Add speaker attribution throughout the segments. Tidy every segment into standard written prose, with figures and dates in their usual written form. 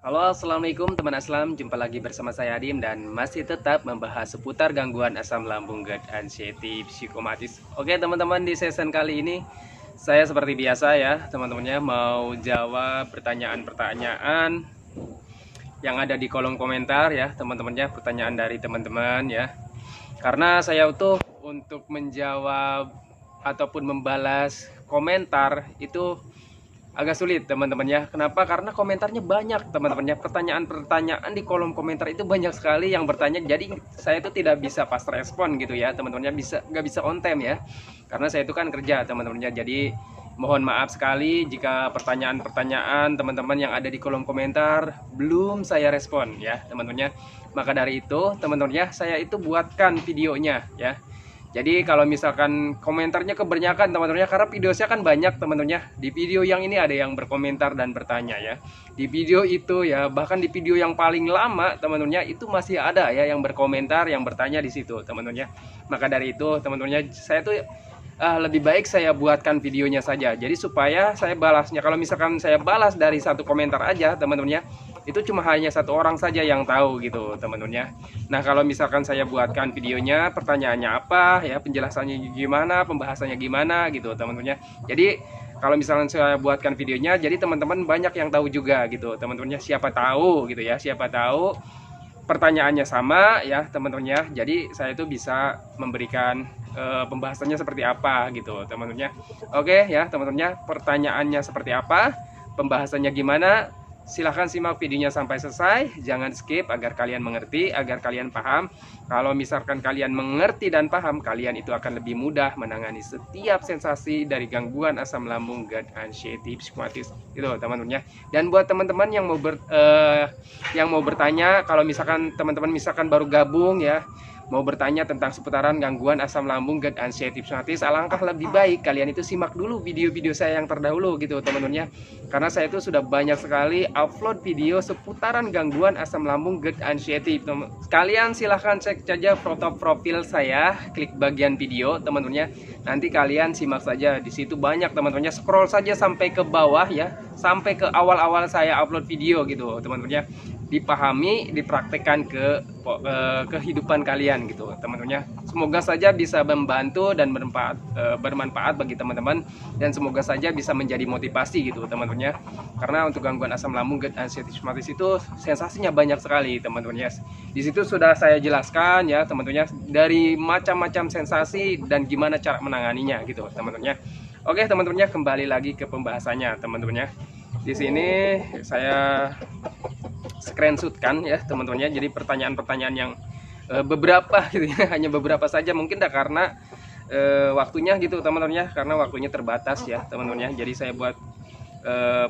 Speaker 1: Halo, assalamualaikum teman Aslam. Jumpa lagi bersama saya Adim dan masih tetap membahas seputar gangguan asam lambung, GERD, anxiety, psikomatis. Oke teman-teman, di season kali ini saya seperti biasa ya teman-temannya mau jawab pertanyaan-pertanyaan yang ada di kolom komentar ya teman-temannya, pertanyaan dari teman-teman ya. Karena saya tuh untuk menjawab ataupun membalas komentar itu agak sulit teman-teman ya. Kenapa? Karena komentarnya banyak teman-teman ya. Pertanyaan-pertanyaan di kolom komentar itu banyak sekali yang bertanya. Jadi saya itu tidak bisa pas respon gitu ya teman-teman ya. Nggak bisa on time ya. Karena saya itu kan kerja teman-teman ya. Jadi mohon maaf sekali jika pertanyaan-pertanyaan teman-teman yang ada di kolom komentar belum saya respon ya teman-teman ya. Maka dari itu teman-teman ya, saya itu buatkan videonya ya. Jadi kalau misalkan komentarnya kebanyakan teman-teman ya, karena video saya kan banyak teman-teman ya. Di video yang ini ada yang berkomentar dan bertanya ya. Di video itu ya, bahkan di video yang paling lama teman-teman ya, itu masih ada ya yang berkomentar, yang bertanya di situ teman-teman ya. Maka dari itu teman-teman ya, saya tuh lebih baik saya buatkan videonya saja. Jadi supaya saya balasnya, kalau misalkan saya balas dari satu komentar aja teman-teman ya, itu cuma hanya satu orang saja yang tahu gitu teman-teman ya. Nah kalau misalkan saya buatkan videonya, pertanyaannya apa ya, penjelasannya gimana, pembahasannya gimana gitu teman-teman ya. Jadi kalau misalkan saya buatkan videonya, jadi teman-teman banyak yang tahu juga gitu teman-teman ya. Siapa tahu gitu ya, siapa tahu pertanyaannya sama ya teman-teman ya. Jadi saya itu bisa memberikan pembahasannya seperti apa gitu teman-teman ya. Oke ya teman-teman ya, pertanyaannya seperti apa, pembahasannya gimana, silahkan simak videonya sampai selesai, jangan skip agar kalian mengerti, agar kalian paham. Kalau misalkan kalian mengerti dan paham, kalian itu akan lebih mudah menangani setiap sensasi dari gangguan asam lambung, GERD, anxiety, psikomatis gitu teman-teman ya. Dan buat teman-teman yang mau bertanya, kalau misalkan teman-teman misalkan baru gabung ya, mau bertanya tentang seputaran gangguan asam lambung, GERD, anxiety, psikomatis, alangkah lebih baik kalian itu simak dulu video-video saya yang terdahulu gitu teman-teman ya. Karena saya itu sudah banyak sekali upload video seputaran gangguan asam lambung, GERD, anxiety. Kalian silahkan cek saja foto profil saya, klik bagian video teman-teman ya. Nanti kalian simak saja, di situ banyak teman-teman ya. Scroll saja sampai ke bawah ya, sampai ke awal-awal saya upload video gitu teman-teman ya. Dipahami, dipraktekkan ke kehidupan kalian gitu teman-teman ya. Semoga saja bisa membantu dan bermanfaat bagi teman-teman, dan semoga saja bisa menjadi motivasi gitu teman-teman ya. Karena untuk gangguan asam lambung, GERD, anxiety, psikomatis itu sensasinya banyak sekali teman-teman ya. Di situ sudah saya jelaskan ya teman-teman ya, dari macam-macam sensasi dan gimana cara menanganinya gitu teman-teman ya. Oke teman-teman ya, kembali lagi ke pembahasannya teman-teman ya. Di sini saya screenshot kan ya teman-teman ya. Jadi pertanyaan-pertanyaan yang beberapa gitu ya, hanya beberapa saja mungkin dah karena waktunya gitu teman-teman ya, karena waktunya terbatas ya teman-teman ya. Jadi saya buat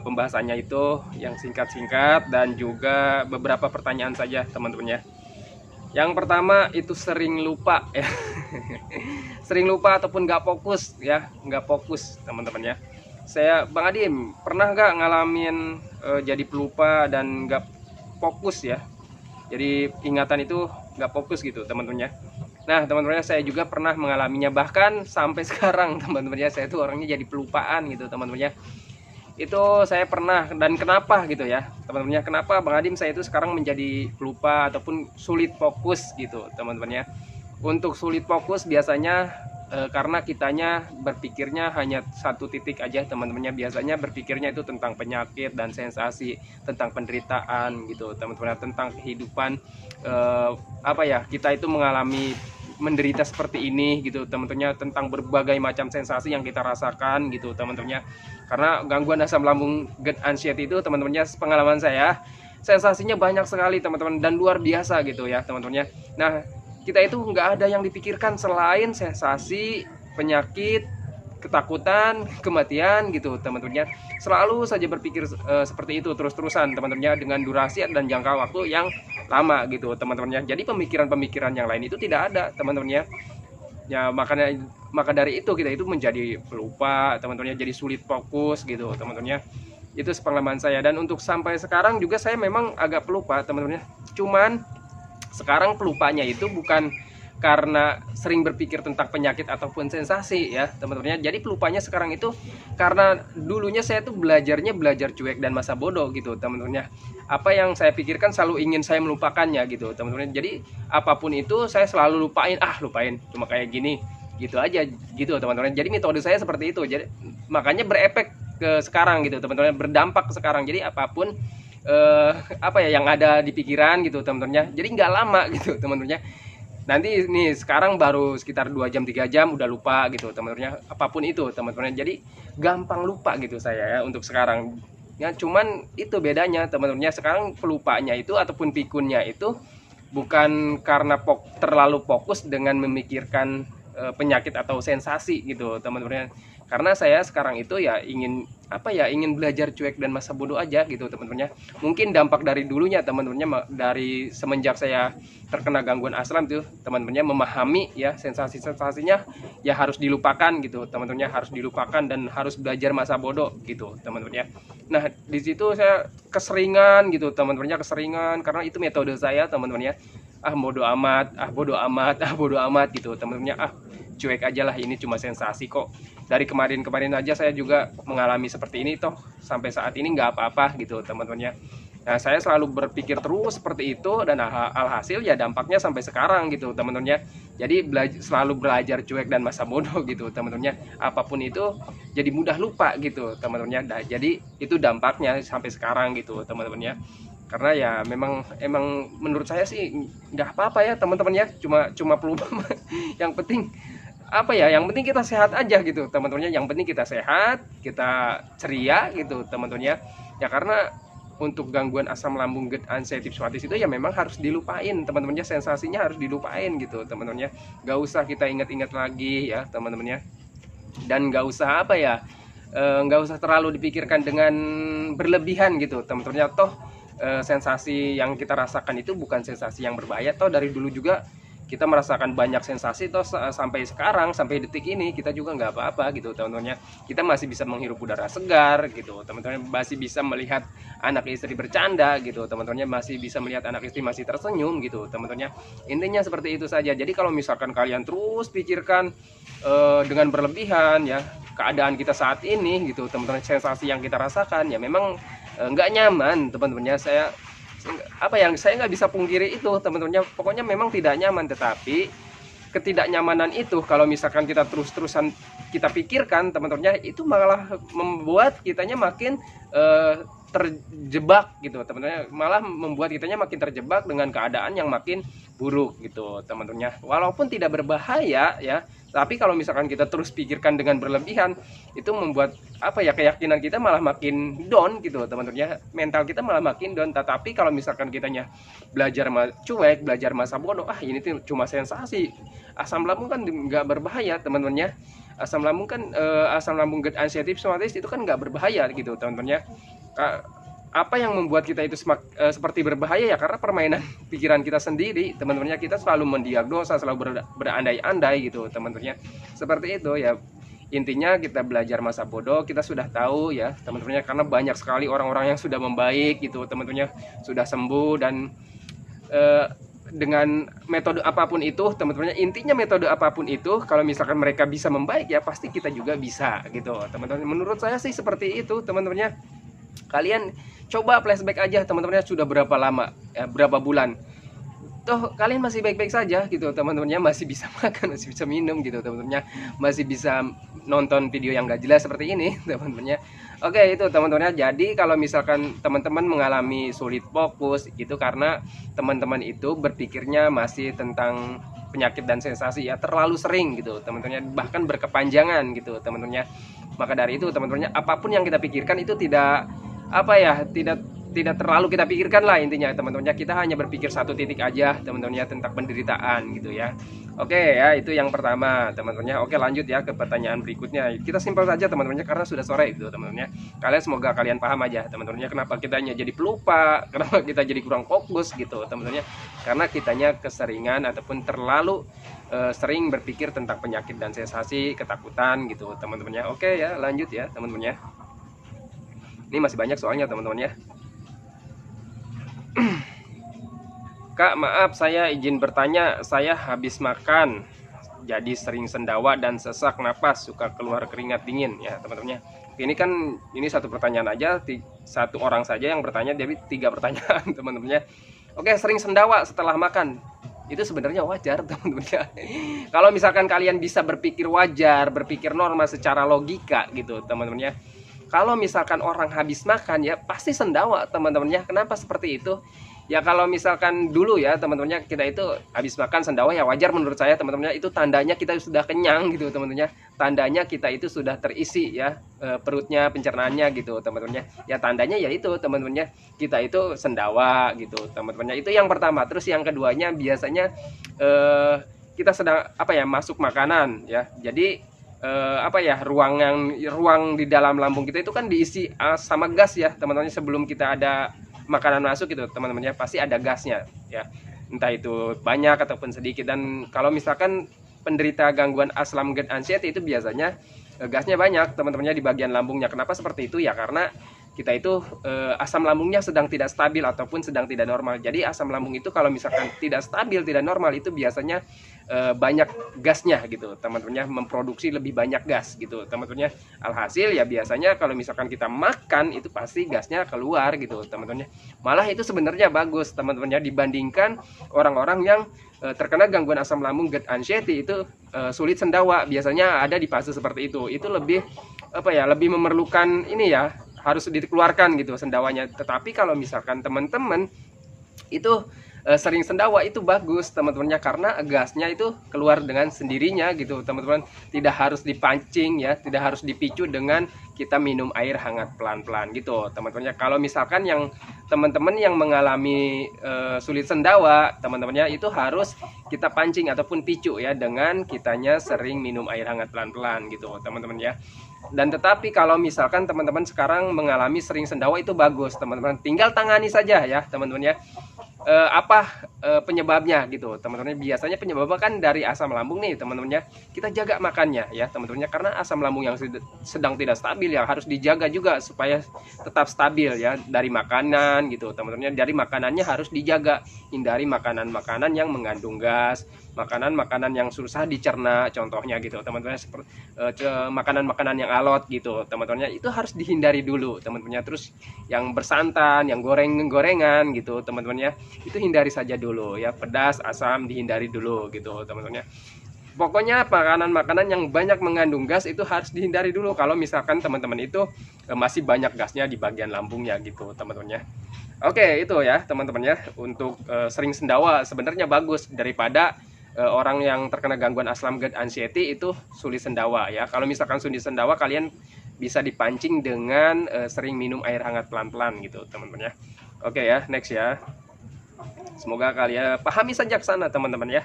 Speaker 1: pembahasannya itu yang singkat-singkat dan juga beberapa pertanyaan saja teman-teman ya. Yang pertama itu sering lupa ya. Sering lupa ataupun nggak fokus ya, nggak fokus teman-teman ya. Saya Bang Adim, pernah nggak ngalamin jadi pelupa dan nggak fokus ya, jadi ingatan itu nggak fokus gitu teman-teman ya. Nah teman-teman, saya juga pernah mengalaminya, bahkan sampai sekarang teman-teman ya, saya itu orangnya jadi pelupaan gitu teman-teman ya. Itu saya pernah, dan kenapa gitu ya teman-teman ya, kenapa Bang Adim saya itu sekarang menjadi pelupa ataupun sulit fokus gitu teman-teman ya. Untuk sulit fokus biasanya karena kitanya berpikirnya hanya satu titik aja teman-temannya. Biasanya berpikirnya itu tentang penyakit dan sensasi, tentang penderitaan gitu teman-teman, tentang kehidupan apa ya, kita itu mengalami menderita seperti ini gitu teman-temannya, tentang berbagai macam sensasi yang kita rasakan gitu teman-temannya. Karena gangguan asam lambung, GERD, anxiety itu teman-temannya, pengalaman saya sensasinya banyak sekali teman-teman dan luar biasa gitu ya teman-temannya. Nah kita itu nggak ada yang dipikirkan selain sensasi, penyakit, ketakutan, kematian gitu teman-teman ya. Selalu saja berpikir seperti itu terus-terusan teman-teman ya, dengan durasi dan jangka waktu yang lama gitu teman-teman ya. Jadi pemikiran-pemikiran yang lain itu tidak ada teman-teman ya. Ya maka dari itu kita itu menjadi pelupa teman-teman ya, jadi sulit fokus gitu teman-teman ya. Itu pengalaman saya, dan untuk sampai sekarang juga saya memang agak pelupa teman-teman ya. Cuman sekarang pelupanya itu bukan karena sering berpikir tentang penyakit ataupun sensasi ya teman-teman ya. Jadi pelupanya sekarang itu karena dulunya saya tuh belajar cuek dan masa bodoh gitu teman-teman ya. apa yang saya pikirkan selalu ingin saya melupakannya gitu teman-teman. Jadi apapun itu saya selalu lupain cuma kayak gini gitu aja gitu teman-teman. Jadi metode saya seperti itu. Jadi makanya berefek ke sekarang gitu teman-teman, berdampak ke sekarang. Jadi apapun apa ya yang ada di pikiran gitu teman-teman. Jadi nggak lama gitu teman-teman. Nanti nih sekarang baru sekitar 2 jam 3 jam udah lupa gitu teman-teman, apapun itu teman-teman. Jadi gampang lupa gitu saya ya untuk sekarang ya. Cuman itu bedanya teman-teman, sekarang pelupanya itu ataupun pikunnya itu bukan karena terlalu fokus dengan memikirkan penyakit atau sensasi gitu teman-teman. Karena saya sekarang itu ya ingin ingin belajar cuek dan masa bodoh aja gitu teman-teman. Mungkin dampak dari dulunya teman-teman, dari semenjak saya terkena gangguan asam tuh teman-teman, memahami ya sensasi-sensasinya ya harus dilupakan gitu teman-teman, harus dilupakan dan harus belajar masa bodoh gitu teman-teman. Nah di situ saya keseringan gitu teman-teman, keseringan karena itu metode saya teman-teman. Bodoh amat, bodoh amat gitu teman-teman. Cuek aja lah, ini cuma sensasi kok. Dari kemarin-kemarin aja saya juga mengalami seperti ini toh, sampai saat ini nggak apa-apa gitu teman-teman. Nah saya selalu berpikir terus seperti itu dan alhasil ya dampaknya sampai sekarang gitu teman-teman. Jadi selalu belajar cuek dan masa bodoh gitu teman-teman. Apapun itu jadi mudah lupa gitu teman-teman. Nah, jadi itu dampaknya sampai sekarang gitu teman-teman. Karena ya emang menurut saya sih nggak apa-apa ya teman-teman, cuma pelupa. Yang penting yang penting kita sehat aja gitu teman-teman. Yang penting kita sehat, kita ceria gitu teman-teman ya. Karena untuk gangguan asam lambung GERD anxiety psikotis itu ya memang harus dilupain teman-teman, sensasinya harus dilupain gitu teman-teman. Gak usah kita ingat-ingat lagi ya teman-teman. Dan gak usah nggak usah terlalu dipikirkan dengan berlebihan gitu teman-teman. Toh sensasi yang kita rasakan itu bukan sensasi yang berbahaya. Toh dari dulu juga kita merasakan banyak sensasi, toh sampai sekarang, sampai detik ini kita juga nggak apa-apa gitu teman-teman. Kita masih bisa menghirup udara segar gitu teman-teman, masih bisa melihat anak istri bercanda gitu teman-teman, masih bisa melihat anak istri masih tersenyum gitu teman-teman. Intinya seperti itu saja. Jadi kalau misalkan kalian terus pikirkan dengan berlebihan ya keadaan kita saat ini gitu teman-teman, sensasi yang kita rasakan ya memang nggak nyaman teman-teman. Saya nggak bisa pungkiri itu teman-teman, pokoknya memang tidak nyaman. Tetapi ketidaknyamanan itu kalau misalkan kita terus-terusan kita pikirkan teman-teman, itu malah membuat kitanya makin terjebak gitu teman-teman, malah membuat kitanya makin terjebak dengan keadaan yang makin buruk gitu teman-teman. Walaupun tidak berbahaya ya, tapi kalau misalkan kita terus pikirkan dengan berlebihan, itu membuat keyakinan kita malah makin down gitu teman-teman. Mental kita malah makin down. Tetapi kalau misalkan kitanya belajar cuek, belajar masa bodoh, ini tuh cuma sensasi, asam lambung kan nggak berbahaya teman-teman. Asam lambung kan asam lambung GERD anxiety psikotis itu kan nggak berbahaya gitu teman-teman. Apa yang membuat kita itu seperti berbahaya ya karena permainan pikiran kita sendiri teman-teman. Kita selalu mendiagnosa, selalu berandai-andai gitu teman-teman. Seperti itu ya. Intinya kita belajar masa bodoh, kita sudah tahu ya teman-teman, karena banyak sekali orang-orang yang sudah membaik gitu teman-teman, sudah sembuh. Dan dengan metode apapun itu teman-teman, intinya metode apapun itu kalau misalkan mereka bisa membaik ya pasti kita juga bisa gitu teman-teman. Menurut saya sih seperti itu teman-teman. Kalian coba flashback aja teman-teman, sudah berapa lama ya, berapa bulan, toh kalian masih baik-baik saja gitu teman-temannya, masih bisa makan, masih bisa minum gitu teman-temannya, masih bisa nonton video yang gak jelas seperti ini teman-temannya. Oke, itu teman-temannya. Jadi kalau misalkan teman-teman mengalami sulit fokus itu karena teman-teman itu berpikirnya masih tentang penyakit dan sensasi ya, terlalu sering gitu teman-temannya, bahkan berkepanjangan gitu teman-temannya. Maka dari itu teman-temannya, apapun yang kita pikirkan itu tidak tidak terlalu kita pikirkan lah intinya teman-temannya. Kita hanya berpikir satu titik aja teman-temannya, tentang penderitaan gitu ya. Oke ya, itu yang pertama teman-temannya. Oke, lanjut ya ke pertanyaan berikutnya. Kita simpel saja teman-temannya karena sudah sore gitu teman-temannya. Semoga kalian paham aja teman-temannya, kenapa kitanya jadi pelupa, kenapa kita jadi kurang fokus gitu teman-temannya. Karena kitanya keseringan ataupun terlalu sering berpikir tentang penyakit dan sensasi, ketakutan gitu teman-temannya. Oke ya, lanjut ya teman-temannya. Ini masih banyak soalnya teman-teman ya. Kak, maaf saya izin bertanya, saya habis makan jadi sering sendawa dan sesak napas, suka keluar keringat dingin ya teman-teman. Ini kan ini satu pertanyaan aja, satu orang saja yang bertanya, jadi 3 pertanyaan teman-temannya. Oke, sering sendawa setelah makan, itu sebenarnya wajar teman-teman. Kalau misalkan kalian bisa berpikir wajar, berpikir normal secara logika gitu teman-temannya. Kalau misalkan orang habis makan ya pasti sendawa teman-temannya. Kenapa seperti itu? Ya kalau misalkan dulu ya teman-temannya, kita itu habis makan sendawa ya wajar menurut saya teman-temannya. Itu tandanya kita sudah kenyang gitu teman-temannya. Tandanya kita itu sudah terisi ya, perutnya, pencernaannya gitu teman-temannya. Ya tandanya ya itu teman-temannya, kita itu sendawa gitu teman-temannya. Itu yang pertama. Terus yang keduanya biasanya kita sedang apa ya, masuk makanan ya. Jadi apa ya, ruang di dalam lambung kita itu kan diisi sama gas ya teman-teman. Sebelum kita ada makanan masuk gitu teman-temannya, pasti ada gasnya ya, entah itu banyak ataupun sedikit. Dan kalau misalkan penderita gangguan asam lambung anxiety itu biasanya gasnya banyak teman-temannya di bagian lambungnya. Kenapa seperti itu ya? Karena kita itu asam lambungnya sedang tidak stabil ataupun sedang tidak normal. Jadi asam lambung itu kalau misalkan tidak stabil, tidak normal, itu biasanya banyak gasnya gitu teman-temannya, memproduksi lebih banyak gas gitu teman-temannya. Alhasil ya biasanya kalau misalkan kita makan itu pasti gasnya keluar gitu teman-temannya. Malah itu sebenarnya bagus teman-temannya, dibandingkan orang-orang yang terkena gangguan asam lambung GERD anxiety itu sulit sendawa. Biasanya ada di fase seperti itu lebih apa ya, lebih memerlukan ini ya, harus dikeluarkan gitu sendawanya. Tetapi kalau misalkan teman-teman itu sering sendawa, itu bagus teman-temannya, karena gasnya itu keluar dengan sendirinya gitu teman-teman. Tidak harus dipancing ya, tidak harus dipicu dengan kita minum air hangat pelan-pelan gitu teman-temannya. Kalau misalkan yang teman-teman yang mengalami sulit sendawa teman-temannya, itu harus kita pancing ataupun picu ya, dengan kitanya sering minum air hangat pelan-pelan gitu teman-teman ya. Dan tetapi kalau misalkan teman-teman sekarang mengalami sering sendawa, itu bagus teman-teman, tinggal tangani saja ya teman-teman ya. Penyebabnya gitu teman-teman. Biasanya penyebabnya kan dari asam lambung nih teman-temannya. Kita jaga makannya ya teman-temannya, karena asam lambung yang sedang tidak stabil ya harus dijaga juga supaya tetap stabil ya, dari makanan gitu teman-temannya. Dari makanannya harus dijaga, hindari makanan-makanan yang mengandung gas, makanan-makanan yang susah dicerna contohnya gitu teman-teman, seperti makanan-makanan yang alot gitu teman-temannya, itu harus dihindari dulu teman-temannya. Terus yang bersantan, yang gorengan gitu teman-temannya, itu hindari saja dulu ya. Pedas, asam dihindari dulu gitu teman-temannya. Pokoknya makanan-makanan yang banyak mengandung gas itu harus dihindari dulu kalau misalkan teman-teman itu masih banyak gasnya di bagian lambungnya gitu teman-temannya. Oke, itu ya teman-temannya, untuk sering sendawa sebenarnya bagus daripada orang yang terkena gangguan asam GERD anxiety itu sulit sendawa ya. Kalau misalkan sulit sendawa, kalian bisa dipancing dengan sering minum air hangat pelan-pelan gitu teman-teman ya. Oke ya, next ya. Semoga kalian pahami saja ke sana teman-teman ya.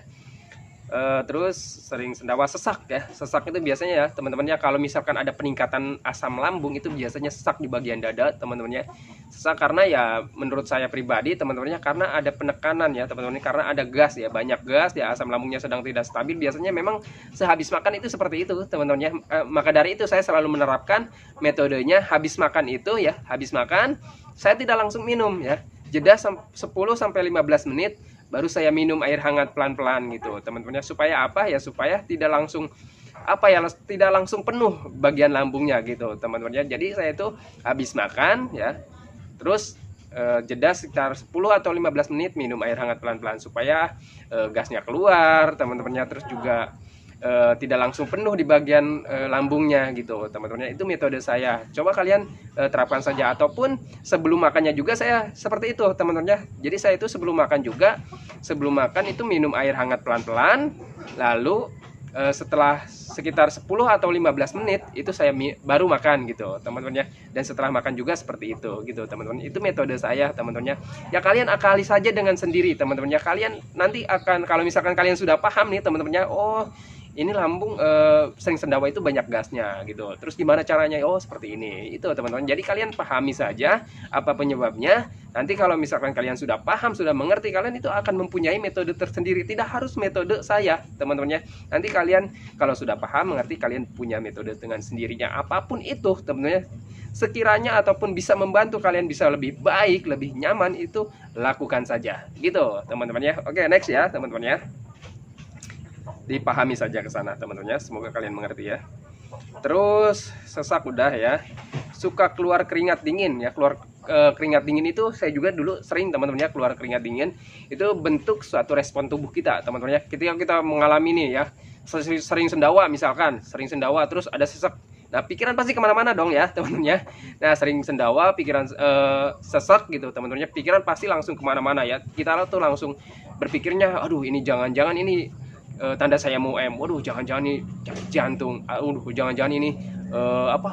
Speaker 1: Terus sering sendawa, sesak ya. Sesak itu biasanya ya teman-temannya, kalau misalkan ada peningkatan asam lambung itu biasanya sesak di bagian dada teman-temannya. Sesak karena ya menurut saya pribadi teman-temannya, karena ada penekanan ya teman-teman, karena ada gas ya, banyak gas ya, asam lambungnya sedang tidak stabil. Biasanya memang sehabis makan itu seperti itu teman-temannya. Maka dari itu saya selalu menerapkan metodenya, habis makan itu ya, habis makan saya tidak langsung minum ya, jeda 10-15 menit baru saya minum air hangat pelan-pelan gitu teman-teman. Supaya apa ya, supaya tidak langsung apa ya, tidak langsung penuh bagian lambungnya gitu teman-teman ya. Jadi saya itu habis makan ya, terus jeda sekitar 10 atau 15 menit minum air hangat pelan-pelan supaya gasnya keluar teman-temannya. Terus juga tidak langsung penuh di bagian lambungnya gitu teman-teman. Itu metode saya, coba kalian terapkan saja. Ataupun sebelum makannya juga saya seperti itu teman-teman. Jadi saya itu sebelum makan juga, sebelum makan itu minum air hangat pelan-pelan, lalu setelah sekitar 10 atau 15 menit itu saya baru makan gitu teman-teman. Dan setelah makan juga seperti itu gitu teman-teman. Itu metode saya teman-teman ya. Kalian akali saja dengan sendiri teman-teman ya. Kalian nanti akan, kalau misalkan kalian sudah paham nih teman-teman, oh ini lambung sering sendawa itu banyak gasnya gitu, terus gimana caranya, oh seperti ini, itu teman-teman. Jadi kalian pahami saja apa penyebabnya. Nanti kalau misalkan kalian sudah paham, sudah mengerti, kalian itu akan mempunyai metode tersendiri, tidak harus metode saya teman-teman ya. Nanti kalian kalau sudah paham, mengerti, kalian punya metode dengan sendirinya. Apapun itu teman-teman ya, sekiranya ataupun bisa membantu kalian bisa lebih baik, lebih nyaman, itu lakukan saja gitu teman-teman ya. Oke, next ya teman-teman ya, dipahami saja ke sana teman-teman ya. Semoga kalian mengerti ya. Terus sesak udah ya. Suka keluar keringat dingin ya, keluar keringat dingin itu saya juga dulu sering teman-teman ya, keluar keringat dingin itu bentuk suatu respon tubuh kita teman-teman ya. Ketika kita mengalami nih ya, sering sendawa misalkan, sering sendawa terus ada sesak. Nah, pikiran pasti kemana-mana dong ya teman-teman ya. Nah, sering sendawa, pikiran sesak gitu teman-teman ya, pikiran pasti langsung kemana-mana ya. Kita tuh langsung berpikirnya, aduh ini jangan-jangan ini tanda saya mau waduh jangan-jangan ini jantung, aduh jangan-jangan ini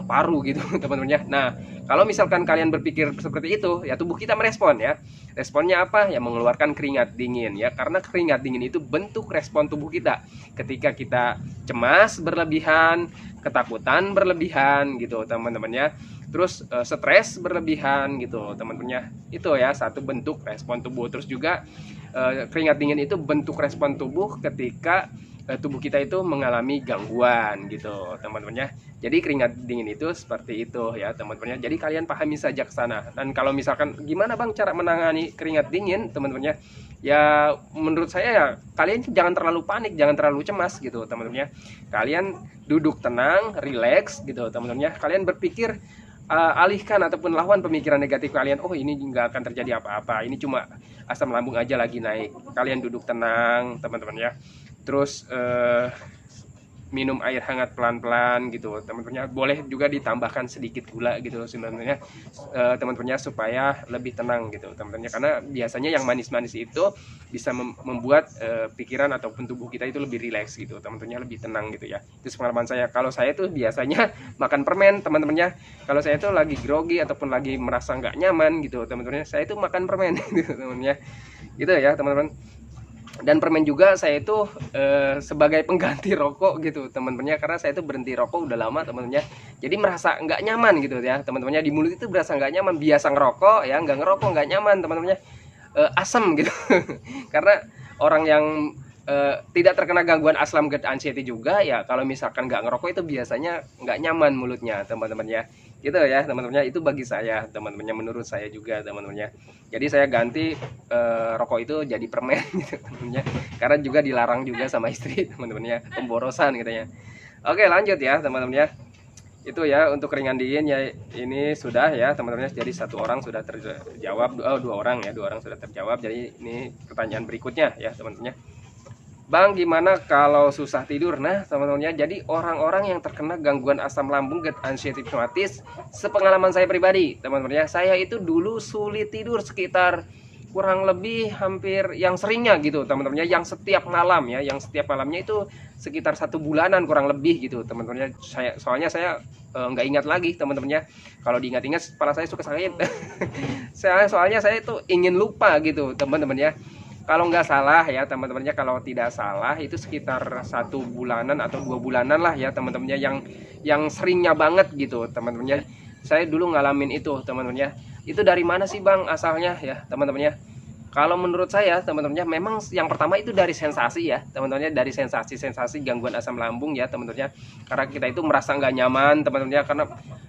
Speaker 1: paru gitu teman-teman ya. Nah, kalau misalkan kalian berpikir seperti itu ya, tubuh kita merespon ya. Responnya apa ya? Mengeluarkan keringat dingin ya, karena keringat dingin itu bentuk respon tubuh kita ketika kita cemas berlebihan, ketakutan berlebihan gitu teman-teman ya. Terus stres berlebihan gitu teman-teman ya. Itu ya satu bentuk respon tubuh. Terus juga keringat dingin itu bentuk respon tubuh ketika tubuh kita itu mengalami gangguan gitu teman-teman ya. Jadi keringat dingin itu seperti itu ya teman-teman ya. Jadi kalian pahami saja ke sana. Dan kalau misalkan gimana Bang cara menangani keringat dingin teman-teman ya, ya menurut saya ya kalian jangan terlalu panik, jangan terlalu cemas gitu teman-teman ya. Kalian duduk tenang, rileks gitu teman-teman ya. Kalian berpikir alihkan ataupun lawan pemikiran negatif kalian. Oh ini nggak akan terjadi apa-apa, ini cuma asam lambung aja lagi naik. Kalian duduk tenang teman-teman ya. Terus minum air hangat pelan-pelan gitu teman-teman ya. Boleh juga ditambahkan sedikit gula gitu sebenarnya teman-teman ya, supaya lebih tenang gitu teman-teman ya. Karena biasanya yang manis-manis itu bisa membuat pikiran ataupun tubuh kita itu lebih rileks gitu teman-teman ya, lebih tenang gitu ya. Itu pengalaman saya. Kalau saya tuh biasanya makan permen teman-teman ya. Kalau saya tuh lagi grogi ataupun lagi merasa nggak nyaman gitu teman-teman ya, saya itu makan permen gitu teman-teman ya. Gitu ya teman-teman. Dan permen juga saya itu sebagai pengganti rokok gitu teman-teman ya, karena saya itu berhenti rokok udah lama teman-teman ya. Jadi merasa nggak nyaman gitu ya teman-teman ya, di mulut itu berasa nggak nyaman. Biasa ngerokok ya, nggak ngerokok nggak nyaman teman-teman ya, asam gitu karena orang yang tidak terkena gangguan asam GERD anxiety juga ya, kalau misalkan nggak ngerokok itu biasanya nggak nyaman mulutnya teman-teman ya. Gitu ya teman-teman ya, itu bagi saya teman-temannya, menurut saya juga teman-teman ya. Jadi saya ganti rokok itu jadi permen gitu teman-teman ya, karena juga dilarang juga sama istri teman-teman ya, pemborosan gitu ya. Oke lanjut ya teman-teman ya. Itu ya untuk ringan dingin ya, ini sudah ya teman-teman ya. Jadi satu orang sudah terjawab, dua orang sudah terjawab. Jadi ini pertanyaan berikutnya ya teman-teman ya. Bang, gimana kalau susah tidur? Nah, teman-teman ya, jadi orang-orang yang terkena gangguan asam lambung GERD anxiety psoriasis, sepengalaman saya pribadi, teman-teman ya, saya itu dulu sulit tidur sekitar kurang lebih hampir yang seringnya gitu, teman-teman ya, yang setiap malam ya, yang setiap malamnya itu sekitar 1 bulanan kurang lebih gitu, teman-teman ya. Soalnya saya nggak ingat lagi, teman-teman ya. Kalau diingat-ingat, kepala saya suka sakit. Soalnya saya itu ingin lupa gitu, teman-teman ya. Kalau nggak salah ya teman-temannya, kalau tidak salah itu sekitar 1 bulanan atau 2 bulanan lah ya teman-temannya, yang seringnya banget gitu teman-temannya. Saya dulu ngalamin itu teman-temannya. Itu dari mana sih Bang asalnya ya teman-temannya? Kalau menurut saya teman-temannya, memang yang pertama itu dari sensasi ya teman-temannya, dari sensasi gangguan asam lambung ya teman-temannya. Karena kita itu merasa nggak nyaman teman-temannya, karena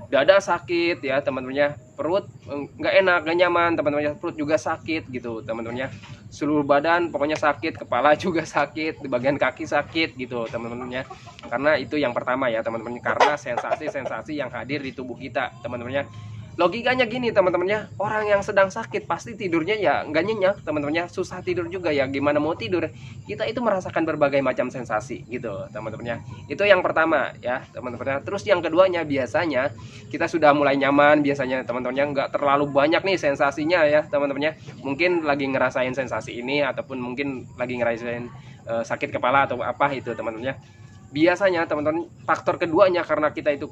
Speaker 1: dada sakit ya teman-temannya, perut nggak enak, nggak nyaman teman-temannya, perut juga sakit gitu teman-temannya, seluruh badan pokoknya sakit, kepala juga sakit, di bagian kaki sakit gitu teman-temannya. Karena itu yang pertama ya teman-temannya, karena sensasi yang hadir di tubuh kita teman-temannya. Logikanya gini teman-temannya, orang yang sedang sakit pasti tidurnya ya nggak nyenyak teman-temannya, susah tidur juga ya, gimana mau tidur, kita itu merasakan berbagai macam sensasi gitu teman-temannya. Itu yang pertama ya teman-temannya. Terus yang keduanya, biasanya kita sudah mulai nyaman biasanya teman-temannya, nggak terlalu banyak nih sensasinya ya teman-temannya, mungkin lagi ngerasain sensasi ini ataupun mungkin lagi ngerasain sakit kepala atau apa itu teman-temannya. Biasanya teman-teman, faktor keduanya karena kita itu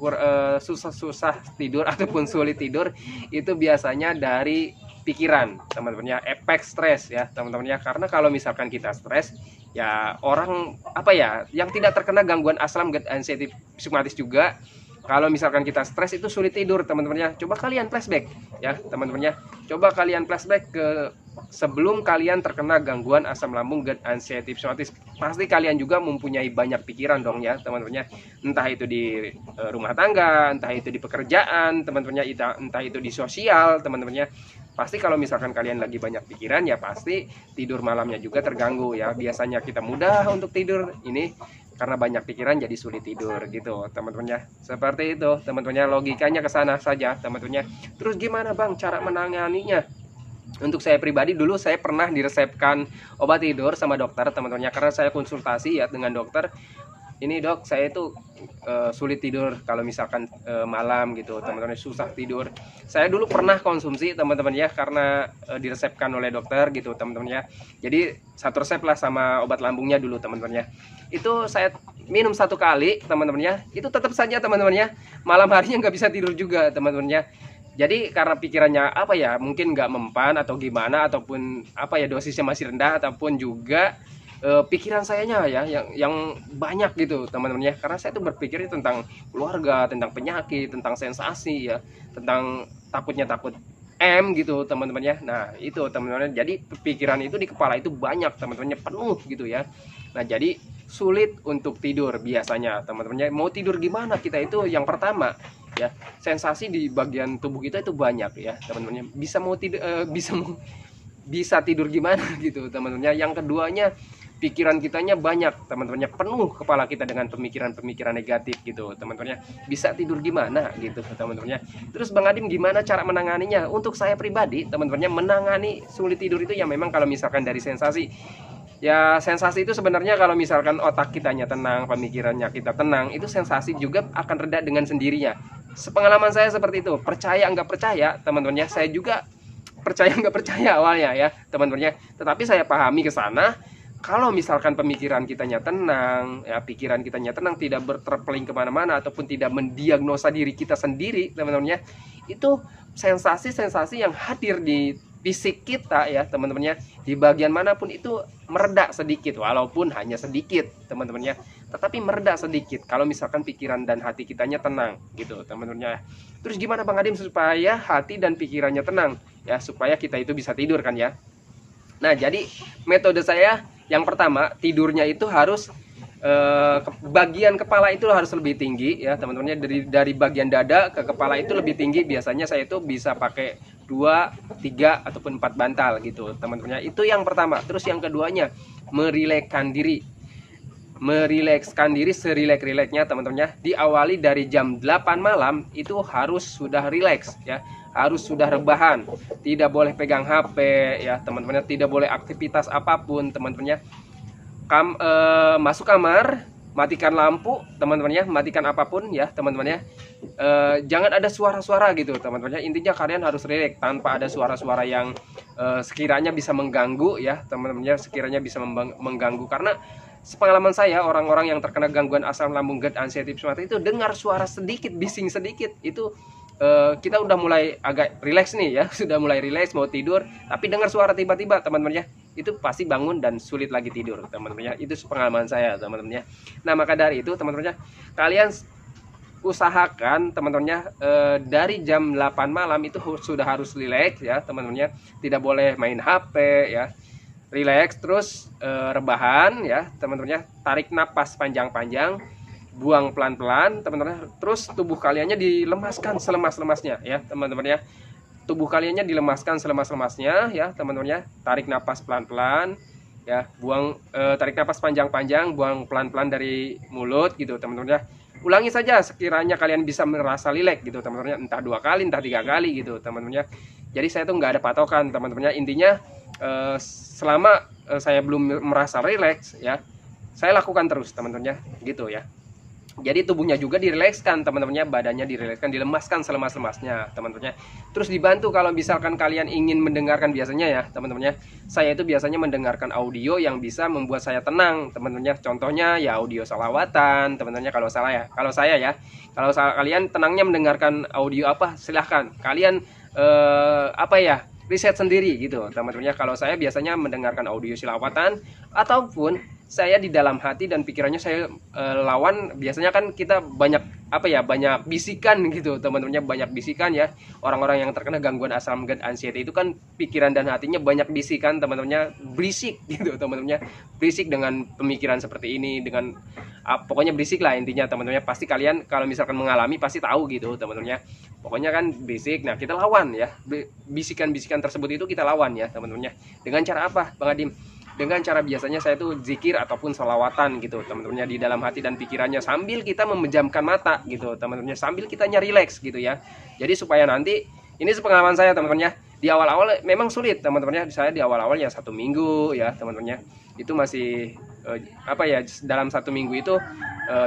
Speaker 1: susah tidur ataupun sulit tidur, itu biasanya dari pikiran teman-teman ya, efek stres ya teman-teman ya. Karena kalau misalkan kita stres ya, orang apa ya yang tidak terkena gangguan asam GERD anxiety psikomatis juga, kalau misalkan kita stres itu sulit tidur teman-teman ya. Coba kalian flashback ya teman-teman ya, coba kalian flashback ke sebelum kalian terkena gangguan asam lambung GERD anxiety psikomatis, pasti kalian juga mempunyai banyak pikiran dong ya teman-teman ya. Entah itu di rumah tangga, entah itu di pekerjaan teman-teman ya, entah itu di sosial teman-teman ya. Pasti kalau misalkan kalian lagi banyak pikiran ya, pasti tidur malamnya juga terganggu ya. Biasanya kita mudah untuk tidur ini karena banyak pikiran jadi sulit tidur gitu teman-teman ya. Seperti itu teman-teman ya, logikanya ke sana saja teman-teman ya. Terus gimana Bang cara menanganinya? Untuk saya pribadi dulu saya pernah diresepkan obat tidur sama dokter teman-teman ya, karena saya konsultasi ya dengan dokter. Ini dok, saya itu sulit tidur kalau misalkan malam gitu teman-teman, susah tidur. Saya dulu pernah konsumsi teman-teman ya, karena diresepkan oleh dokter gitu teman-teman ya. Jadi satu resep lah sama obat lambungnya dulu teman-teman ya. Itu saya minum 1 kali teman-teman ya, itu tetap saja teman-teman ya, malam harinya nggak bisa tidur juga teman-teman ya. Jadi karena pikirannya apa ya, mungkin nggak mempan atau gimana, ataupun apa ya, dosisnya masih rendah, ataupun juga pikiran sayanya ya yang banyak gitu teman-teman ya, karena saya tuh berpikir tentang keluarga, tentang penyakit, tentang sensasi ya, tentang takut gitu teman-teman ya. Nah itu teman-teman, jadi pikiran itu di kepala itu banyak teman-temannya, penuh gitu ya. Nah jadi sulit untuk tidur biasanya teman-temannya. Mau tidur gimana kita itu, yang pertama ya, sensasi di bagian tubuh kita itu banyak ya teman-temannya. Bisa tidur gimana gitu teman-temannya. Yang keduanya, pikiran kitanya banyak teman-temannya, penuh kepala kita dengan pemikiran-pemikiran negatif gitu teman-temannya. Bisa tidur gimana gitu teman-temannya. Terus Bang Adim gimana cara menanganinya? Untuk saya pribadi teman-temannya, menangani sulit tidur itu ya memang kalau misalkan dari sensasi ya, sensasi itu sebenarnya kalau misalkan otak kitanya tenang, pemikirannya kita tenang, itu sensasi juga akan reda dengan sendirinya. Sepengalaman saya seperti itu. Percaya nggak percaya teman-temannya, saya juga percaya nggak percaya awalnya ya teman-temannya, tetapi saya pahami ke sana. Kalau misalkan pemikiran kitanya tenang, ya pikiran kitanya tenang, tidak berterpeling kemana-mana ataupun tidak mendiagnosa diri kita sendiri, teman-teman ya, itu sensasi-sensasi yang hadir di fisik kita ya, teman-teman ya, di bagian manapun itu mereda sedikit, walaupun hanya sedikit, teman-teman ya, tetapi mereda sedikit kalau misalkan pikiran dan hati kitanya tenang, gitu, teman-teman ya. Terus gimana Bang Adim supaya hati dan pikirannya tenang, ya, supaya kita itu bisa tidur kan ya? Nah, jadi metode saya yang pertama, tidurnya itu harus bagian kepala itu harus lebih tinggi ya teman-teman, dari bagian dada ke kepala itu lebih tinggi. Biasanya saya itu bisa pakai 2, 3 ataupun 4 bantal gitu teman-teman. Itu yang pertama. Terus yang keduanya, merilekskan diri serileks-rileksnya teman-teman. Diawali dari jam 8 malam itu harus sudah rileks ya, harus sudah rebahan, tidak boleh pegang HP ya teman-teman, tidak boleh aktivitas apapun teman-teman. Masuk kamar, matikan lampu teman-teman ya, matikan apapun ya teman-teman ya. Jangan ada suara-suara gitu teman-teman. Intinya kalian harus rileks tanpa ada suara-suara yang sekiranya bisa mengganggu ya teman-teman ya, sekiranya bisa mengganggu. Karena sepengalaman saya, orang-orang yang terkena gangguan asam lambung GERD anxiety psikomatis itu dengar suara sedikit, bising sedikit, itu kita udah mulai agak rileks nih ya, sudah mulai rileks mau tidur, tapi dengar suara tiba-tiba teman-teman ya, itu pasti bangun dan sulit lagi tidur teman-teman ya. Itu pengalaman saya teman-teman ya. Nah maka dari itu teman-teman ya, kalian usahakan teman-teman ya, dari jam 8 malam itu sudah harus rileks ya teman-teman ya, tidak boleh main HP ya, rileks. Terus rebahan ya teman-teman ya, tarik napas panjang-panjang, buang pelan-pelan teman-teman. Terus tubuh kaliannya dilemaskan selemas-lemasnya ya teman-teman ya, tubuh kaliannya dilemaskan selemas-lemasnya ya teman-teman ya. Tarik napas pelan-pelan ya, buang, tarik napas panjang-panjang, buang pelan-pelan dari mulut gitu teman-teman ya. Ulangi saja sekiranya kalian bisa merasa rileks gitu teman-teman ya, entah 2 kali entah 3 kali gitu teman-teman ya. Jadi saya tuh nggak ada patokan teman-teman ya, intinya selama saya belum merasa rileks ya, saya lakukan terus teman-teman ya, gitu ya. Jadi tubuhnya juga dirilekskan teman-temannya, badannya dirilekskan, dilemaskan selemas-lemasnya teman-temannya. Terus dibantu kalau misalkan kalian ingin mendengarkan, biasanya ya teman-temannya, saya itu biasanya mendengarkan audio yang bisa membuat saya tenang teman-temannya. Contohnya ya audio salawatan teman-temannya, kalau saya ya. Kalau kalian tenangnya mendengarkan audio apa, silahkan kalian riset sendiri gitu teman-temannya. Kalau saya biasanya mendengarkan audio silawatan, ataupun saya di dalam hati dan pikirannya saya lawan. Biasanya kan kita banyak banyak bisikan gitu teman-temannya, banyak bisikan ya. Orang-orang yang terkena gangguan asam GERD anxiety itu kan pikiran dan hatinya banyak bisikan teman-temannya, berisik gitu teman-temannya, berisik dengan pemikiran seperti ini, dengan pokoknya berisik lah intinya teman-temannya. Pasti kalian kalau misalkan mengalami pasti tahu gitu teman-temannya, pokoknya kan berisik. Nah kita lawan ya, bisikan-bisikan tersebut itu kita lawan ya teman-temannya. Dengan cara apa Bang Adim? dengan cara biasanya saya tuh zikir ataupun sholawatan gitu teman-temannya di dalam hati dan pikirannya, sambil kita memejamkan mata gitu teman-temannya, sambil kitanya rileks gitu ya. Jadi supaya nanti, ini pengalaman saya teman-temannya, di awal-awal memang sulit teman-temannya. Saya di awal-awal ya 1 minggu ya teman-temannya, itu masih apa ya, dalam 1 minggu itu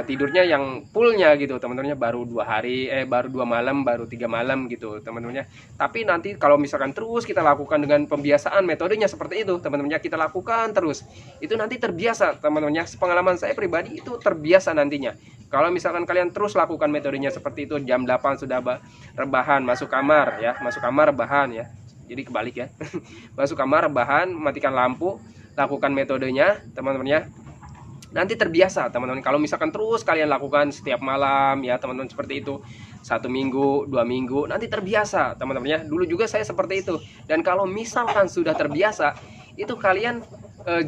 Speaker 1: tidurnya yang fullnya gitu teman-temannya, baru 2 hari baru 2 malam, baru 3 malam gitu teman-temannya. Tapi nanti kalau misalkan terus kita lakukan dengan pembiasaan, metodenya seperti itu teman-temannya, kita lakukan terus, itu nanti terbiasa teman-temannya. Pengalaman saya pribadi itu terbiasa nantinya. Kalau misalkan kalian terus lakukan metodenya seperti itu, jam 8 sudah rebahan, masuk kamar ya, masuk kamar rebahan ya, jadi kebalik ya. Masuk kamar rebahan, matikan lampu, lakukan metodenya teman-teman ya, nanti terbiasa teman-teman. Kalau misalkan terus kalian lakukan setiap malam ya teman-teman seperti itu, 1 minggu 2 minggu, nanti terbiasa teman-teman ya. Dulu juga saya seperti itu. Dan kalau misalkan sudah terbiasa, itu kalian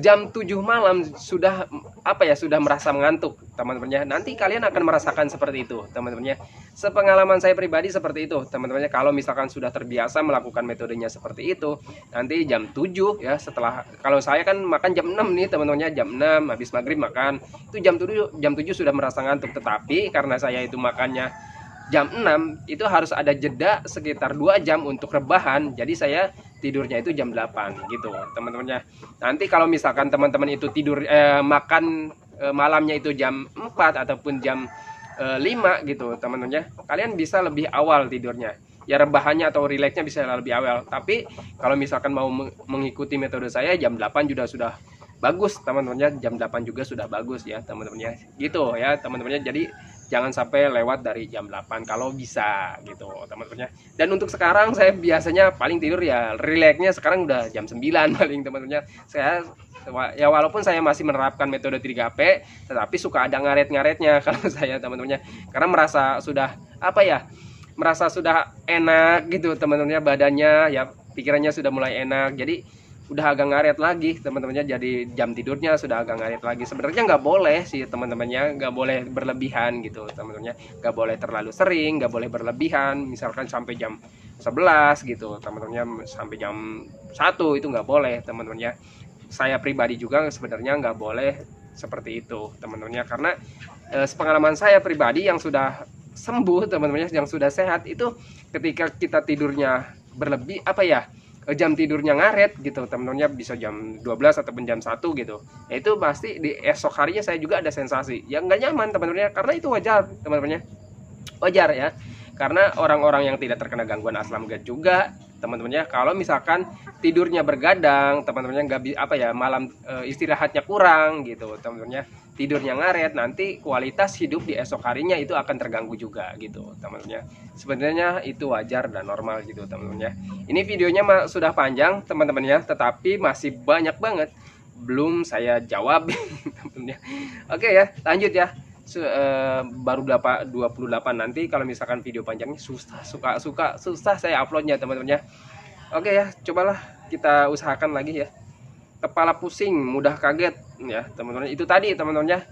Speaker 1: jam 7 malam sudah apa ya, sudah merasa mengantuk teman-temannya, nanti kalian akan merasakan seperti itu teman-temannya. Sepengalaman saya pribadi seperti itu teman-temannya. Kalau misalkan sudah terbiasa melakukan metodenya seperti itu, nanti jam 7 ya, setelah, kalau saya kan makan jam 6 nih teman-temannya, jam 6 habis maghrib makan, itu jam 7 sudah merasa ngantuk. Tetapi karena saya itu makannya jam 6, itu harus ada jeda sekitar 2 jam untuk rebahan, jadi saya tidurnya itu jam 8 gitu teman-temannya. Nanti kalau misalkan teman-teman itu tidur makan malamnya itu jam 4 ataupun jam 5 gitu teman-temannya, kalian bisa lebih awal tidurnya ya, rebahannya atau rileksnya bisa lebih awal. Tapi kalau misalkan mau mengikuti metode saya, jam 8 juga sudah bagus teman-temannya, jam 8 juga sudah bagus ya teman-temannya gitu ya teman-temannya. Jadi jangan sampai lewat dari jam 8 kalau bisa gitu teman-temannya. Dan untuk sekarang saya biasanya paling tidur ya, rileksnya sekarang udah jam 9 paling teman-temannya. Saya ya, walaupun saya masih menerapkan metode 3P, tetapi suka ada ngaret-ngaretnya kalau saya teman-temannya, karena merasa sudah apa ya, merasa sudah enak gitu teman-temannya, badannya ya, pikirannya sudah mulai enak, jadi udah agak ngaret lagi teman-temannya. Jadi jam tidurnya sudah agak ngaret lagi. Sebenarnya nggak boleh sih teman-temannya, nggak boleh berlebihan gitu teman-temannya, nggak boleh terlalu sering, nggak boleh berlebihan, misalkan sampai jam 11 gitu teman-temannya, sampai jam 1 itu nggak boleh teman-temannya. Saya pribadi juga sebenarnya nggak boleh seperti itu teman-temannya, karena sepengalaman saya pribadi yang sudah sembuh teman-temannya, yang sudah sehat, itu ketika kita tidurnya berlebih apa ya, jam tidurnya ngaret gitu teman-temannya, bisa jam 12 ataupun jam 1 gitu, ya itu pasti di esok harinya saya juga ada sensasi yang nggak nyaman teman-temannya. Karena itu wajar teman-temannya, wajar ya, karena orang-orang yang tidak terkena gangguan asam lambung juga teman-temannya, kalau misalkan tidurnya bergadang teman-temannya, nggak apa ya, malam istirahatnya kurang gitu teman-temannya, tidurnya ngaret, nanti kualitas hidup di esok harinya itu akan terganggu juga gitu teman-temannya. Sebenarnya itu wajar dan normal gitu teman-temannya. Ini videonya sudah panjang teman-temannya, tetapi masih banyak banget belum saya jawab teman-temannya. Oke ya, lanjut ya. Baru 28 nanti kalau misalkan video panjangnya susah saya uploadnya teman-temannya. Oke ya, cobalah kita usahakan lagi ya. Kepala pusing, mudah kaget ya teman-teman, itu tadi teman-temannya.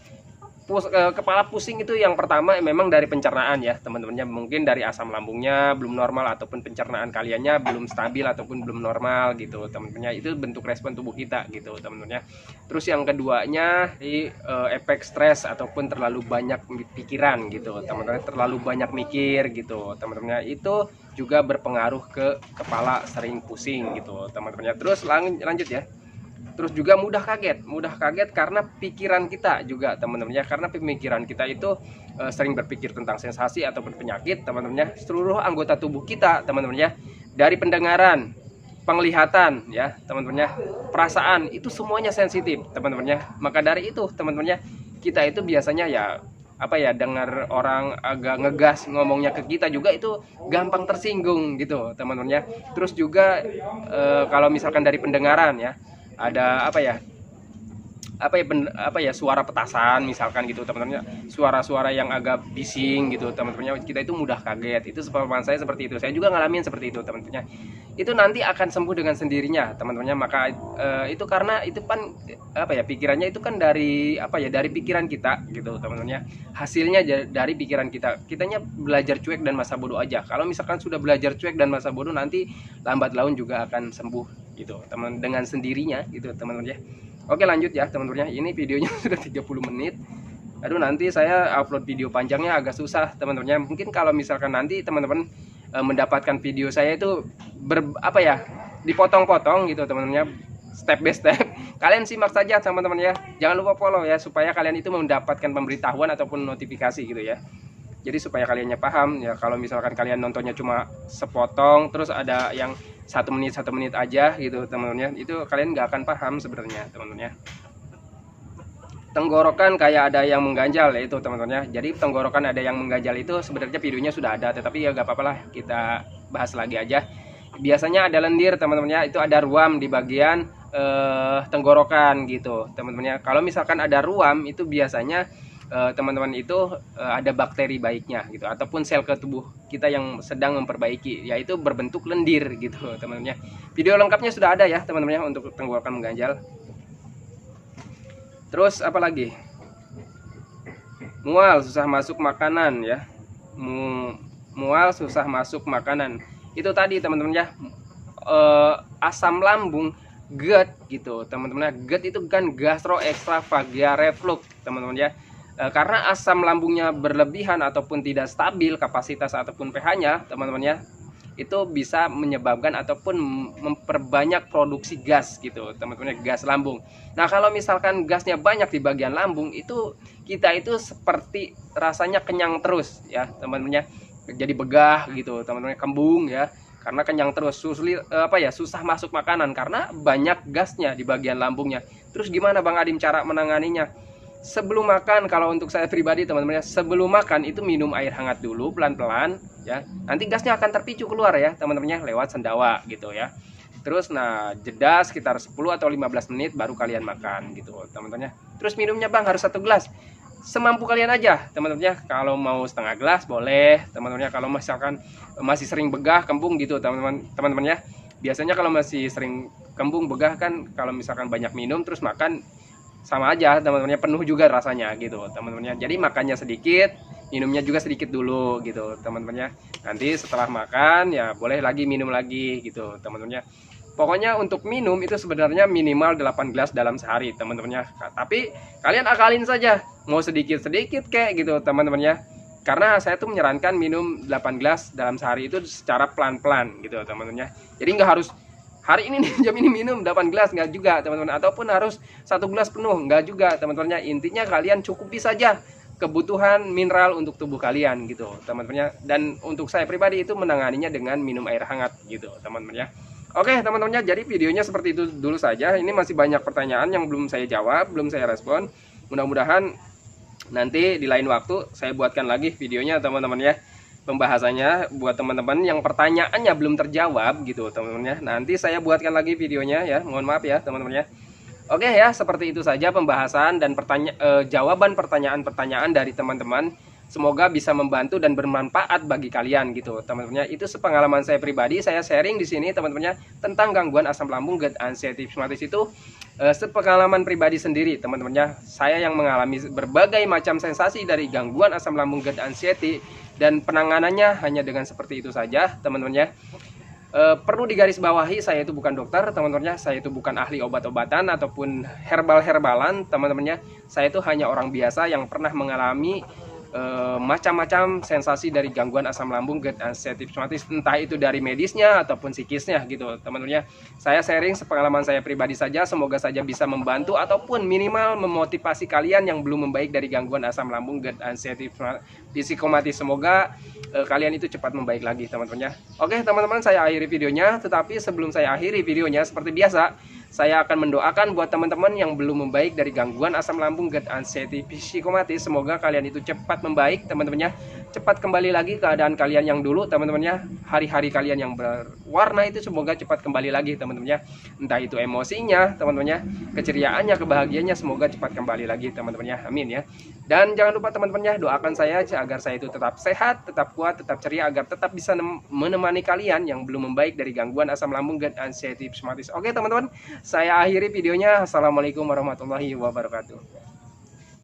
Speaker 1: Kepala pusing itu yang pertama memang dari pencernaan ya teman-temannya, mungkin dari asam lambungnya belum normal ataupun pencernaan kaliannya belum stabil ataupun belum normal gitu teman-temannya. Itu bentuk respon tubuh kita gitu teman-temannya. Terus yang keduanya efek stres ataupun terlalu banyak pikiran gitu teman-teman, terlalu banyak mikir gitu teman-temannya, itu juga berpengaruh ke kepala sering pusing gitu teman-temannya. Terus lanjut ya. Terus juga mudah kaget karena pikiran kita juga teman-temannya, karena pemikiran kita itu sering berpikir tentang sensasi ataupun penyakit teman-temannya. Seluruh anggota tubuh kita teman-temannya, dari pendengaran, penglihatan ya teman-temannya, perasaan, itu semuanya sensitif teman-temannya. Maka dari itu teman-temannya, kita itu biasanya ya apa ya, dengar orang agak ngegas ngomongnya ke kita juga itu gampang tersinggung gitu teman-temannya. Terus juga kalau misalkan dari pendengaran ya, ada apa ya suara petasan misalkan gitu teman-teman, suara-suara yang agak bising gitu teman-teman, kita itu mudah kaget. Itu pengalaman saya seperti itu, saya juga ngalamin seperti itu teman-teman. Itu nanti akan sembuh dengan sendirinya teman-teman. Maka itu karena itu kan apa ya, pikirannya itu kan dari apa ya, dari pikiran kita gitu teman-teman. Hasilnya dari pikiran kita, kitanya belajar cuek dan masa bodoh aja. Kalau misalkan sudah belajar cuek dan masa bodoh, nanti lambat laun juga akan sembuh gitu teman, dengan sendirinya gitu teman-teman ya. Oke, lanjut ya teman-teman ya. Ini videonya sudah 30 menit. Aduh, nanti saya upload video panjangnya agak susah teman-teman ya. Mungkin kalau misalkan nanti teman-teman mendapatkan video saya itu dipotong-potong gitu teman-teman ya, step by step. Kalian simak saja teman-teman ya. Jangan lupa follow ya, supaya kalian itu mendapatkan pemberitahuan ataupun notifikasi gitu ya. Jadi supaya kaliannya paham ya. Kalau misalkan kalian nontonnya cuma sepotong, terus ada yang 1 menit aja gitu teman-teman ya, itu kalian nggak akan paham sebenarnya teman-teman ya. Tenggorokan kayak ada yang mengganjal ya itu teman-teman ya. Jadi tenggorokan ada yang mengganjal itu sebenarnya videonya sudah ada, tetapi ya nggak apa-apa lah, kita bahas lagi aja. Biasanya ada lendir teman-teman ya, itu ada ruam di bagian tenggorokan gitu teman-teman ya. Kalau misalkan ada ruam itu biasanya teman-teman itu ada bakteri baiknya gitu, ataupun sel ke tubuh kita yang sedang memperbaiki, yaitu berbentuk lendir gitu teman-teman ya. Video lengkapnya sudah ada ya teman-teman ya untuk tenggorokan mengganjal. Terus apa lagi? Mual, susah masuk makanan ya. Mual, susah masuk makanan. Itu tadi teman-teman ya, asam lambung, GERD gitu teman-teman ya. GERD itu kan gastroesophageal reflux teman-teman ya. Karena asam lambungnya berlebihan ataupun tidak stabil kapasitas ataupun pH-nya teman-teman ya, itu bisa menyebabkan ataupun memperbanyak produksi gas gitu teman-teman ya, gas lambung. Nah, kalau misalkan gasnya banyak di bagian lambung, itu kita itu seperti rasanya kenyang terus ya teman-teman ya. Jadi begah gitu teman-teman, kembung ya, karena kenyang terus, susah masuk makanan karena banyak gasnya di bagian lambungnya. Terus gimana Bang Adim cara menanganinya? Sebelum makan, kalau untuk saya pribadi teman-teman ya, sebelum makan itu minum air hangat dulu pelan-pelan ya. Nanti gasnya akan terpicu keluar ya teman-teman ya, lewat sendawa gitu ya. Terus nah, jeda sekitar 10 atau 15 menit baru kalian makan gitu teman-teman ya. Terus minumnya Bang harus 1 gelas. Semampu kalian aja teman-teman ya. Kalau mau setengah gelas boleh teman-teman ya. Kalau misalkan masih sering begah, kembung gitu teman-teman ya. Biasanya kalau masih sering kembung, begah kan, kalau misalkan banyak minum terus makan, sama aja teman-temannya, penuh juga rasanya gitu teman-temannya. Jadi makannya sedikit, minumnya juga sedikit dulu gitu teman-temannya. Nanti setelah makan ya boleh lagi minum lagi gitu teman-temannya. Pokoknya untuk minum itu sebenarnya minimal 8 gelas dalam sehari teman-temannya. Tapi kalian akalin saja, mau sedikit-sedikit kayak gitu teman-temannya. Karena saya tuh menyarankan minum 8 gelas dalam sehari itu secara pelan-pelan gitu teman-temannya. Jadi nggak harus hari ini nih, jam ini minum 8 gelas, nggak juga teman-teman, ataupun harus 1 gelas penuh, nggak juga teman-temannya. Intinya kalian cukupi saja kebutuhan mineral untuk tubuh kalian gitu teman-temannya. Dan untuk saya pribadi itu menanganinya dengan minum air hangat gitu teman-temannya. Oke teman-temannya, jadi videonya seperti itu dulu saja. Ini masih banyak pertanyaan yang belum saya jawab, belum saya respon. Mudah-mudahan nanti di lain waktu saya buatkan lagi videonya teman-teman ya, pembahasannya buat teman-teman yang pertanyaannya belum terjawab gitu teman-teman ya. Nanti saya buatkan lagi videonya ya, mohon maaf ya teman-teman ya. Oke ya, seperti itu saja pembahasan dan jawaban pertanyaan-pertanyaan dari teman-teman. Semoga bisa membantu dan bermanfaat bagi kalian gitu teman-teman ya. Itu sepengalaman saya pribadi, saya sharing di sini teman-teman ya, tentang gangguan asam lambung, GERD, anxiety, psoriasis itu sepengalaman pribadi sendiri teman-teman ya. Saya yang mengalami berbagai macam sensasi dari gangguan asam lambung, GERD, anxiety, dan penanganannya hanya dengan seperti itu saja teman-teman ya. Perlu digarisbawahi, saya itu bukan dokter teman-teman ya, saya itu bukan ahli obat-obatan ataupun herbal-herbalan teman-teman ya. Saya itu hanya orang biasa yang pernah mengalami macam-macam sensasi dari gangguan asam lambung, GERD, anxiety, psoriasis, entah itu dari medisnya ataupun psikisnya gitu teman-teman ya. Saya sharing sepengalaman saya pribadi saja, semoga saja bisa membantu ataupun minimal memotivasi kalian yang belum membaik dari gangguan asam lambung, GERD, anxiety, psikomatis. Semoga kalian itu cepat membaik lagi teman-teman ya. Oke teman-teman, saya akhiri videonya, tetapi sebelum saya akhiri videonya seperti biasa, saya akan mendoakan buat teman-teman yang belum membaik dari gangguan asam lambung, GERD, anxiety, psikomatis. Semoga kalian itu cepat membaik teman-teman ya. Cepat kembali lagi keadaan kalian yang dulu teman-teman ya. Hari-hari kalian yang berwarna itu semoga cepat kembali lagi teman-teman ya. Entah itu emosinya teman-teman ya, keceriaannya, kebahagiaannya, semoga cepat kembali lagi teman-teman ya. Amin ya. Dan jangan lupa teman-teman ya, doakan saya agar saya itu tetap sehat, tetap kuat, tetap ceria, agar tetap bisa menemani kalian yang belum membaik dari gangguan asam lambung, GERD, anxiety, psikomatis. Oke teman-teman, saya akhiri videonya. Assalamualaikum warahmatullahi wabarakatuh.